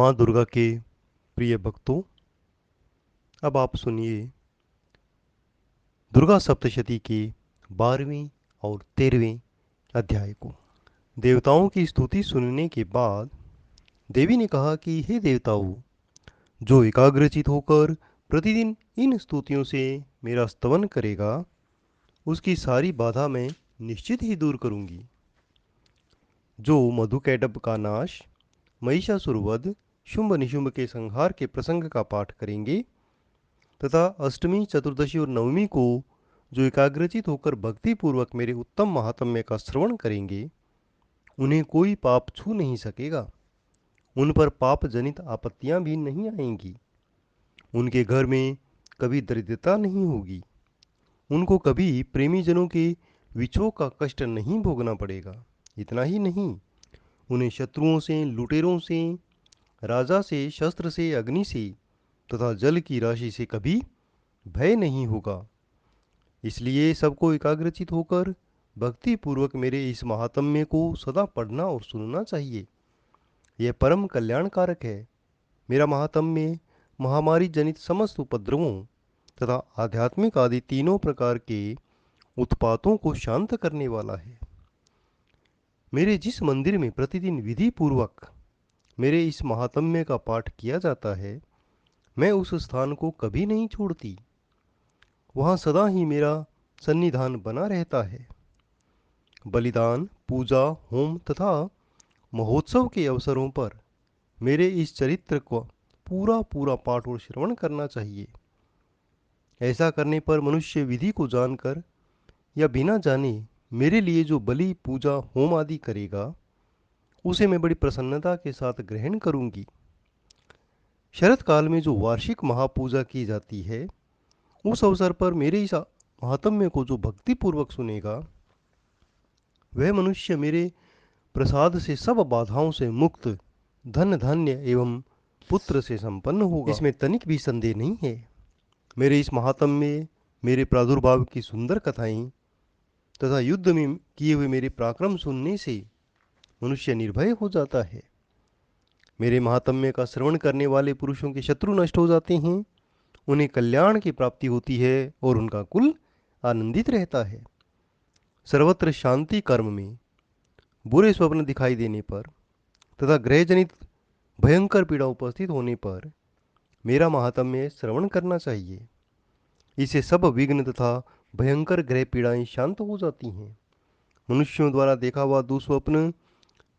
माँ दुर्गा के प्रिय भक्तों, अब आप सुनिए दुर्गा सप्तशती के 12वें और 13वें अध्याय को। देवताओं की स्तुति सुनने के बाद देवी ने कहा कि हे देवताओं, जो एकाग्रचित होकर प्रतिदिन इन स्तुतियों से मेरा स्तवन करेगा, उसकी सारी बाधा मैं निश्चित ही दूर करूंगी। जो मधुकैटभ का नाश, महिषासुर वध, शुंभ निशुंभ के संहार के प्रसंग का पाठ करेंगे तथा अष्टमी, चतुर्दशी और नवमी को जो एकाग्रचित होकर भक्ति पूर्वक मेरे उत्तम महात्म्य का श्रवण करेंगे, उन्हें कोई पाप छू नहीं सकेगा। उन पर पाप जनित आपत्तियां भी नहीं आएंगी। उनके घर में कभी दरिद्रता नहीं होगी। उनको कभी प्रेमी जनों के विछोह का कष्ट नहीं भोगना पड़ेगा। इतना ही नहीं, उन्हें शत्रुओं से, लुटेरों से, राजा से, शस्त्र से, अग्नि से तथा जल की राशि से कभी भय नहीं होगा। इसलिए सबको एकाग्रचित होकर भक्ति पूर्वक मेरे इस महात्म्य को सदा पढ़ना और सुनना चाहिए। यह परम कल्याणकारक है। मेरा महात्म्य महामारी जनित समस्त उपद्रवों तथा आध्यात्मिक आदि तीनों प्रकार के उत्पातों को शांत करने वाला है। मेरे जिस मंदिर में प्रतिदिन विधि पूर्वक मेरे इस महात्म्य का पाठ किया जाता है, मैं उस स्थान को कभी नहीं छोड़ती। वहाँ सदा ही मेरा सन्निधान बना रहता है। बलिदान, पूजा, होम तथा महोत्सव के अवसरों पर मेरे इस चरित्र को पूरा पूरा पाठ और श्रवण करना चाहिए। ऐसा करने पर मनुष्य विधि को जानकर या बिना जाने मेरे लिए जो बलि, पूजा, होम आदि करेगा, उसे मैं बड़ी प्रसन्नता के साथ ग्रहण करूंगी। शरत काल में जो वार्षिक महापूजा की जाती है, उस अवसर पर मेरे इस महात्म्य को जो भक्ति पूर्वक सुनेगा, वह मनुष्य मेरे प्रसाद से सब बाधाओं से मुक्त, धन धान्य एवं पुत्र से संपन्न होगा। इसमें तनिक भी संदेह नहीं है। मेरे इस महात्म्य में मेरे प्रादुर्भाव की सुंदर कथाएं तथा युद्ध में किए हुए मेरे पराक्रम सुनने से मनुष्य निर्भय हो जाता है। मेरे महात्म्य का श्रवण करने वाले पुरुषों के शत्रु नष्ट हो जाते हैं, उन्हें कल्याण की प्राप्ति होती है और उनका कुल आनंदित रहता है। सर्वत्र शांति कर्म में बुरे स्वप्न दिखाई देने पर तथा ग्रहजनित भयंकर पीड़ा उपस्थित होने पर मेरा महात्म्य श्रवण करना चाहिए। इससे सब विघ्न तथा भयंकर ग्रह पीड़ाएं शांत हो जाती हैं। मनुष्यों द्वारा देखा हुआ दुस्वप्न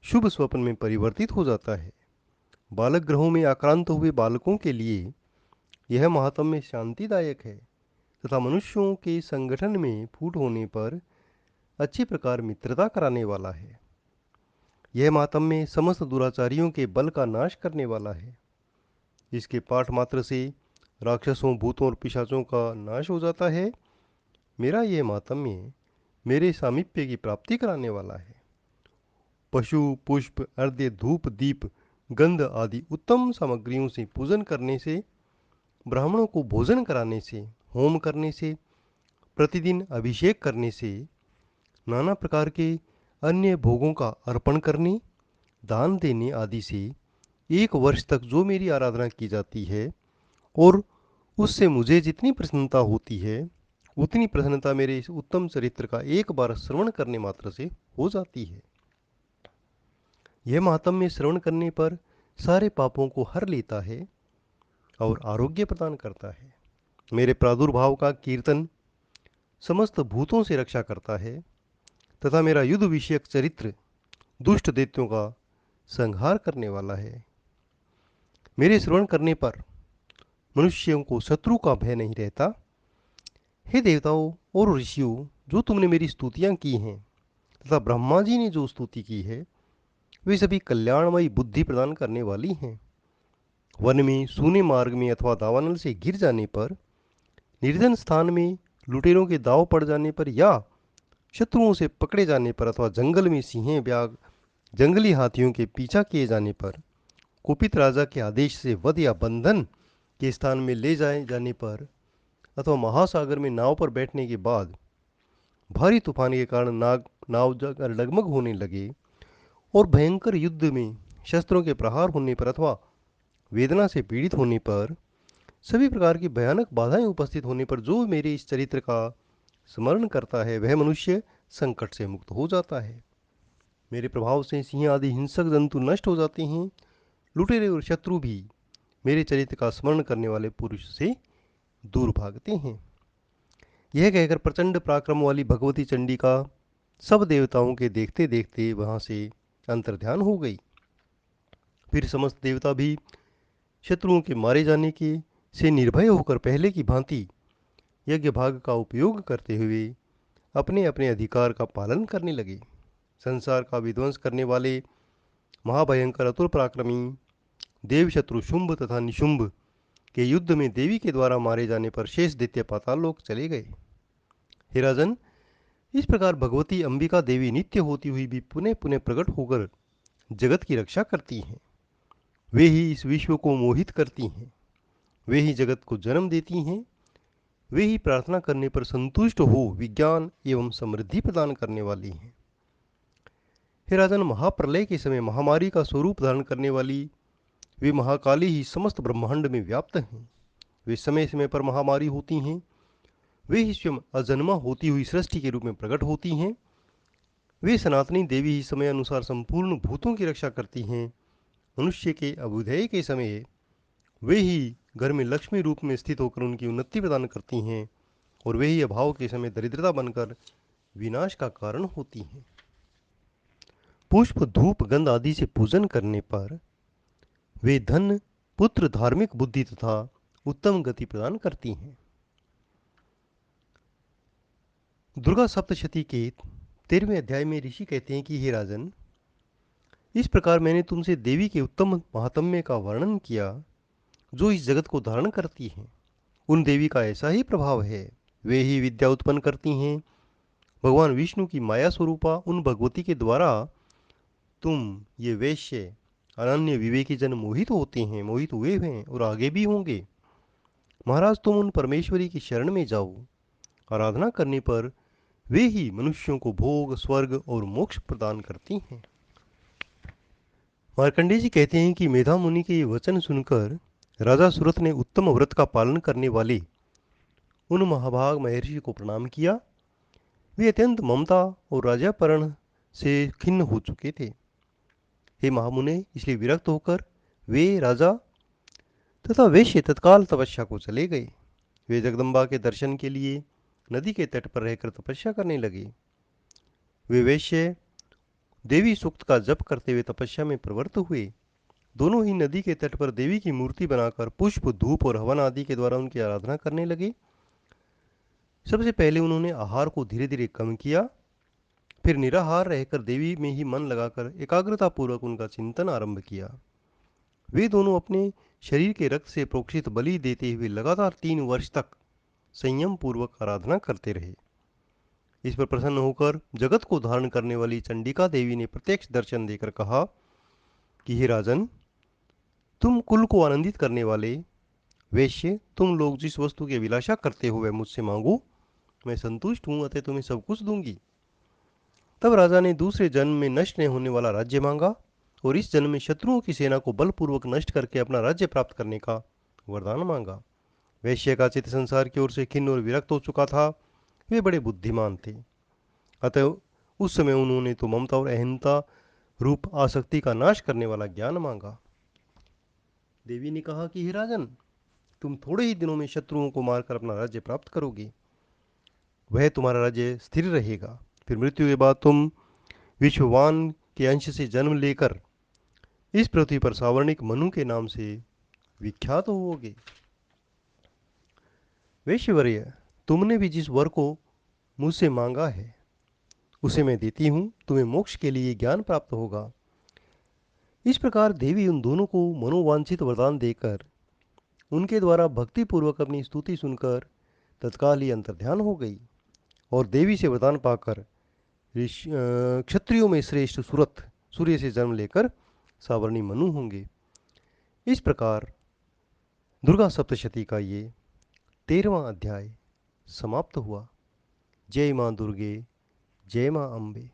शुभ स्वप्न में परिवर्तित हो जाता है। बालक ग्रहों में आक्रांत हुए बालकों के लिए यह महात्म्य शांतिदायक है तथा मनुष्यों के संगठन में फूट होने पर अच्छी प्रकार मित्रता कराने वाला है। यह महात्म्य समस्त दुराचारियों के बल का नाश करने वाला है। इसके पाठ मात्र से राक्षसों, भूतों और पिशाचों का नाश हो जाता है। मेरा यह महात्म्य मेरे सामीप्य की प्राप्ति कराने वाला है। पशु, पुष्प, अर्घ्य, धूप, दीप, गंध आदि उत्तम सामग्रियों से पूजन करने से, ब्राह्मणों को भोजन कराने से, होम करने से, प्रतिदिन अभिषेक करने से, नाना प्रकार के अन्य भोगों का अर्पण करने, दान देने आदि से 1 वर्ष तक जो मेरी आराधना की जाती है और उससे मुझे जितनी प्रसन्नता होती है, उतनी प्रसन्नता मेरे इस उत्तम चरित्र का एक बार श्रवण करने मात्र से हो जाती है। यह महात्म्य श्रवण करने पर सारे पापों को हर लेता है और आरोग्य प्रदान करता है। मेरे प्रादुर्भाव का कीर्तन समस्त भूतों से रक्षा करता है तथा मेरा युद्ध विषयक चरित्र दुष्ट दैत्यों का संहार करने वाला है। मेरे श्रवण करने पर मनुष्यों को शत्रु का भय नहीं रहता। हे देवताओं और ऋषियों, जो तुमने मेरी स्तुतियां की हैं तथा ब्रह्मा जी ने जो स्तुति की है, वे सभी कल्याणमयी बुद्धि प्रदान करने वाली हैं। वन में, सूने मार्ग में अथवा दावानल से गिर जाने पर, निर्जन स्थान में लुटेरों के दाव पड़ जाने पर या शत्रुओं से पकड़े जाने पर अथवा जंगल में सिंह, ब्याग, जंगली हाथियों के पीछा किए जाने पर, कुपित राजा के आदेश से वध या बंधन के स्थान में ले जाए जाने पर अथवा महासागर में नाव पर बैठने के बाद भारी तूफान के कारण नाव डगमग होने लगे और भयंकर युद्ध में शस्त्रों के प्रहार होने पर अथवा वेदना से पीड़ित होने पर, सभी प्रकार की भयानक बाधाएं उपस्थित होने पर जो मेरे इस चरित्र का स्मरण करता है वह मनुष्य संकट से मुक्त हो जाता है। मेरे प्रभाव से सिंह आदि हिंसक जंतु नष्ट हो जाते हैं। लुटेरे और शत्रु भी मेरे चरित्र का स्मरण करने वाले पुरुष से दूर भागते हैं। यह कहकर प्रचंड पराक्रम वाली भगवती चंडिका सब देवताओं के देखते देखते वहां से अंतर्ध्यान हो गई। फिर समस्त देवता भी शत्रुओं के मारे जाने के से निर्भय होकर पहले की भांति यज्ञ भाग का उपयोग करते हुए अपने अपने अधिकार का पालन करने लगे। संसार का विध्वंस करने वाले महाभयंकर अतुल पराक्रमी देव शत्रु शुंभ तथा निशुंभ के युद्ध में देवी के द्वारा मारे जाने पर शेष दैत्य पाताल लोक चले गए। हे राजन, इस प्रकार भगवती अंबिका देवी नित्य होती हुई भी पुनः पुनः प्रकट होकर जगत की रक्षा करती हैं। वे ही इस विश्व को मोहित करती हैं, वे ही जगत को जन्म देती हैं, वे ही प्रार्थना करने पर संतुष्ट हो विज्ञान एवं समृद्धि प्रदान करने वाली हैं। हे राजन, महाप्रलय के समय महामारी का स्वरूप धारण करने वाली वे महाकाली ही समस्त ब्रह्मांड में व्याप्त हैं। वे समय समय पर महामारी होती हैं, वे ही स्वयं अजन्मा होती हुई सृष्टि के रूप में प्रकट होती हैं। वे सनातनी देवी ही समय अनुसार संपूर्ण भूतों की रक्षा करती हैं। मनुष्य के अभ्युदय के समय वे ही घर में लक्ष्मी रूप में स्थित होकर उनकी उन्नति प्रदान करती हैं, और वे ही अभाव के समय दरिद्रता बनकर विनाश का कारण होती हैं। पुष्प धूप गंध आदि से पूजन करने पर वे धन पुत्र धार्मिक बुद्धि तथा उत्तम गति प्रदान करती हैं। दुर्गा सप्तशती के 13वें अध्याय में ऋषि कहते हैं कि हे राजन, इस प्रकार मैंने तुमसे देवी के उत्तम महात्म्य का वर्णन किया जो इस जगत को धारण करती हैं। उन देवी का ऐसा ही प्रभाव है, वे ही विद्या उत्पन्न करती हैं। भगवान विष्णु की माया स्वरूपा उन भगवती के द्वारा तुम ये वैश्य अनन्य विवेकी जन मोहित होते हैं, मोहित हुए हैं और आगे भी होंगे। महाराज, तुम उन परमेश्वरी की शरण में जाओ। आराधना करने पर वे ही मनुष्यों को भोग स्वर्ग और मोक्ष प्रदान करती हैं। मार्कंडेय जी कहते हैं कि मेधा मुनि के ये वचन सुनकर राजा सुरथ ने उत्तम व्रत का पालन करने वाले उन महाभाग महर्षि को प्रणाम किया। वे अत्यंत ममता और राजापरण से खिन्न हो चुके थे। हे महामुने, इसलिए विरक्त होकर वे राजा तथा वैश्य तत्काल तपस्या को चले गए। वे जगदम्बा के दर्शन के लिए नदी के तट पर रहकर तपस्या करने लगे। वे वैश्य देवी सूक्त का जप करते हुए तपस्या में प्रवृत्त हुए। दोनों ही नदी के तट पर देवी की मूर्ति बनाकर पुष्प धूप और हवन आदि के द्वारा उनकी आराधना करने लगे। सबसे पहले उन्होंने आहार को धीरे धीरे कम किया, फिर निराहार रहकर देवी में ही मन लगाकर एकाग्रता पूर्वक उनका चिंतन आरंभ किया। वे दोनों अपने शरीर के रक्त से प्रोक्षित बलि देते हुए लगातार 3 वर्ष तक संयम पूर्वक आराधना करते रहे। इस पर प्रसन्न होकर जगत को धारण करने वाली चंडिका देवी ने प्रत्यक्ष दर्शन देकर कहा कि हे राजन, तुम कुल को आनंदित करने वाले वैश्य, तुम लोग जिस वस्तु की अभिलाषा करते हो वह मुझसे मांगो, मैं संतुष्ट हूं, अतः तुम्हें सब कुछ दूंगी। तब राजा ने दूसरे जन्म में नष्ट नहीं होने वाला राज्य मांगा और इस जन्म में शत्रुओं की सेना को बलपूर्वक नष्ट करके अपना राज्य प्राप्त करने का वरदान मांगा। वैश्य का चित्त संसार की ओर से खिन्न और विरक्त हो चुका था। वे बड़े बुद्धिमान थे, अतः उस समय उन्होंने तो ममता और अहंता रूप आसक्ति का नाश करने वाला ज्ञान मांगा। देवी ने कहा कि हे राजन, तुम थोड़े ही दिनों में शत्रुओं को मारकर अपना राज्य प्राप्त करोगे, वह तुम्हारा राज्य स्थिर रहेगा। फिर मृत्यु के बाद तुम विश्ववान के अंश से जन्म लेकर इस पृथ्वी पर सावर्णिक मनु के नाम से विख्यात होवोगे। वैश्यवर्य, तुमने भी जिस वर को मुझसे मांगा है उसे मैं देती हूं, तुम्हें मोक्ष के लिए ज्ञान प्राप्त होगा। इस प्रकार देवी उन दोनों को मनोवांछित वरदान देकर उनके द्वारा भक्ति पूर्वक अपनी स्तुति सुनकर तत्काल ही अंतर्ध्यान हो गई और देवी से वरदान पाकर क्षत्रियों में श्रेष्ठ सुरथ सूर्य से जन्म लेकर सावर्णी मनु होंगे। इस प्रकार दुर्गा सप्तशती का ये 13वां अध्याय समाप्त हुआ। जय मां दुर्गे, जय मां अम्बे।